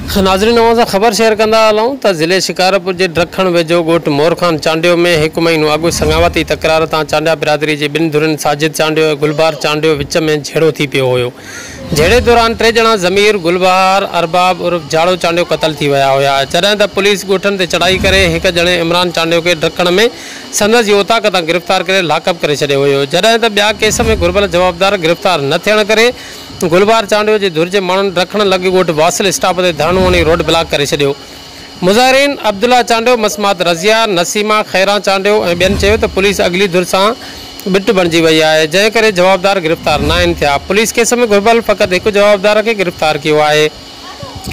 नाज़रीन अवां सां ख़बर शेयर कंदा हलूं त ज़िले शिकारपुर जे ढकण वेझो ॻोठ मोरखान चांडियो में 1 महीनो अॻु संगावती तकरार तां चांडिया बिरादरी जे 2 धुरनि साजिद चांडियो ऐं गुलबार चांडियो विच में झेड़ो थी पियो हुयो। झेड़े दौरान 3 ॼणा ज़मीर गुलबार अरबाब उर्फ झाड़ो चांडियो क़तल थी विया हुआ। जॾहिं त पुलिस ॻोठनि ते चढ़ाई करे 1 ॼणे इमरान चांडियो खे ढकण में संदसि योताक तां गिरफ़्तार करे लाकअप करे छॾियो हुयो। जॾहिं त ॿिया केस में घुरबल जवाबदार गिरफ़्तार न थियण करे गुलबार चांडियो जे धुर जे माण्हुनि ढकण लॻी ॻोठ वासिल स्टाफ ते धर्णो.रोड ब्लाक करे छॾियो। मुज़ाहिरीन अब्दुल्ला चांडियो, मसमात रज़िया, नसीमा, खैरा चांडियो ऐं ॿियनि चयो त पुलिस अॻिली धुर सां बिट बणिजी वई आहे, जंहिं करे जवाबदार गिरफ़्तार न आहिनि थिया। पुलिस केस में घुरबल फ़क़ति 1 जवाबदार खे गिरफ़्तार कयो आहे,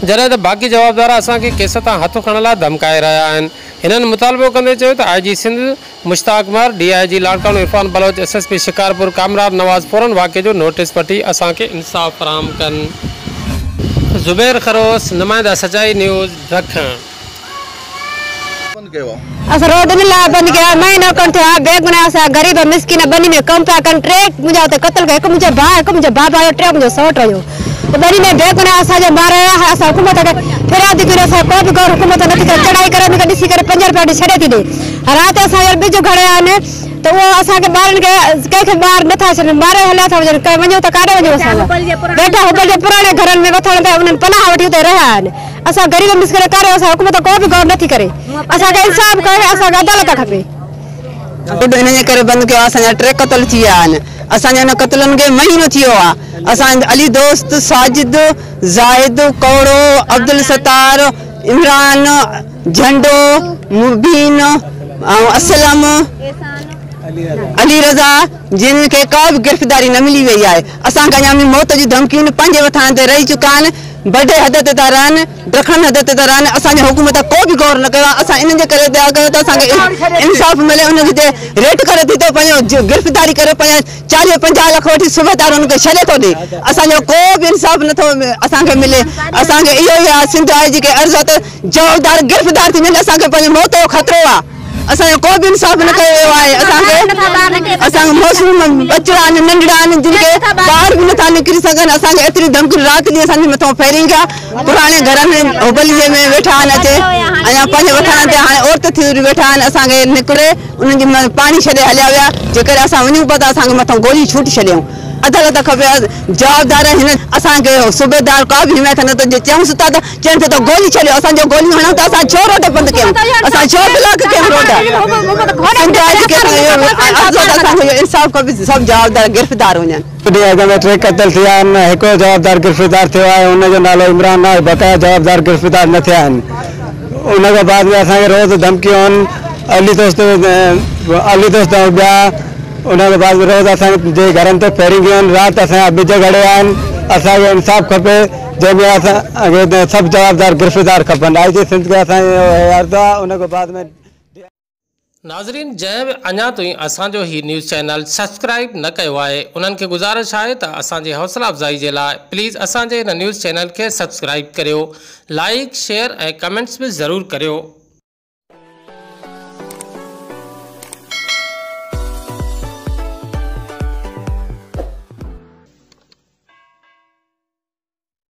जॾहिं त बाक़ी जवाबदार असांखे केस तां हथ खणण लाइ धमकाए रहिया आहिनि। हिननि मुतालबो कंदे चयो त IG सिंध मुश्ताक उमर, DIG लाड़काणो इरफान बलोच, SSP शकारपुर कामरार नवाज़ फौरन वाक़े जो नोटिस वठी असांखे इंसाफ़ फराहम कनि। ज़ुबैर खरोस, नुमाइंदा सचाई न्यूज़, ढकण। असां रोड मिला बंद किया महीनो कोन थिया बेगुना असां गरीब मिस्किन बनी में कम पिया कनि। 3 मुंहिंजा हुते क़तल कयो, 1 मुंहिंजो भाउ, 1 मुंहिंजो बाबा आयो, 3 मुंहिंजो सौट हुयो। बनी में बेगुना असांजो मारे असां हुकूमत खे फिरियाद कयो, असां को बि गौर हुकूमत नथी करे। चढ़ाई करे मूंखे ॾिसी करे 5 रुपया छॾे थी ॾे। राति असां ॿिज घणे आहिनि त उहो असांखे ॿारनि खे कंहिंखे ॿार नथा छॾनि, मारे हलिया था वञनि, वञूं त काॾे वञूं? असां वेठा हुबल जे पुराणे घरनि में वठण पिया, उन्हनि पनाह वठी हुते रहिया आहिनि। असां गरीब मिस्किन करे असां हुकूमत को बि गौर नथी करे। असांखे इंसाफ़ करे, असांखे अदालत खपे। इन जे करे बंदि कयो। असांजा 3 क़तल थी विया आहिनि। असांजे हिन क़तलनि खे महीनो थी वियो आहे। असां अली दोस्त, साजिद, ज़ाहिद, कौड़ो, अब्दुल सत्तार, इमरान, झंडो, मुबीन ऐं असलम, अली रज़ा, जिन खे का बि गिरफ़्तारी न मिली वई आहे। असांखे अञा बि मौत जी धमकियूं पंहिंजे वठण ते रही चुका आहिनि। बड़े हद ते था रहनि, ढकण हद ते था रहनि। असांजी हुकूमत को बि गौर न कयो। असां इन जे करे दया कयो त असांखे इंसाफ़ मिले। उनखे ते रेट करे थी थो पंहिंजो गिरफ़्तारी करे 40-50 लख वठी सूबेदार उनखे छॾे थो ॾे। असांजो को बि इंसाफ़ नथो असांखे मिले। असांखे इहो ई आहे सिंध IG खे अर्ज़ु आहे त जवाबदार गिरफ़्तार थी वञे। असांखे पंहिंजे मौत जो ख़तरो आहे। असांजो को बि इंसाफ़ न कयो वियो आहे। असांखे मौसूम बचड़ा आहिनि, नंढड़ा आहिनि, जिन खे ॿार बि नथा निकिरी सघनि। असांखे एतिरी धमकियूं राति ॾींहुं असांजे मथां फेरी कया। पुराणे घरनि में हुबलीअ में वेठा आहिनि, अचे अञा पंहिंजे वठण ते हाणे औरत थी वेठा आहिनि। असांखे निकिरे उन्हनि जी पाणी छॾे हलिया विया, जेकॾहिं असां वञूं पिया त असांखे मथां गोली छूटी छॾियऊं। अदालत खपे, जवाबदार हिन असांखे सूबेदार का बि हिमायत न थो चयूंसि था त चवनि था त गोली छॾियो। असांजो गोलियूं हणूं त असां छो रोड बंदि कयूं? असां छो ब्लॉक कयूं रोड? इंसाफ़ खपे, सभु जवाबदार गिरफ़्तार वञनि। 3 क़तल थिया आहिनि, 1 जवाबदार गिरफ़्तार थियो आहे। हुनजो नालो इमरान आहे, बक़ाया जवाबदार गिरफ़्तार न थिया आहिनि। उनखां बाद में असांखे रोज़ धमकियूं आहिनि। अली दोस्त ऐं ॿिया उनके बाद रोज़ असांजे घरनि ते फेरी कयूं आहिनि। राति असांजा बिज घड़िया आहिनि। असांखे इंसाफ़ खपे, जंहिंमें असां सभु जवाबदार गिरफ़्तार खपनि। IG सिंध खे असांजो अर्ज़ु आहे। उनखां बाद में नाज़रीन जंहिं बि अञा ताईं असांजो ही न्यूज़ चैनल सब्सक्राइब न कयो आहे, उन्हनि खे गुज़ारिश आहे त असांजी हौसला अफ़ज़ाई जे लाइ प्लीज़ असांजे हिन न्यूज़ चैनल खे सब्सक्राइब करियो, लाइक, शेयर ऐं कमेंट्स बि ज़रूरु करियो।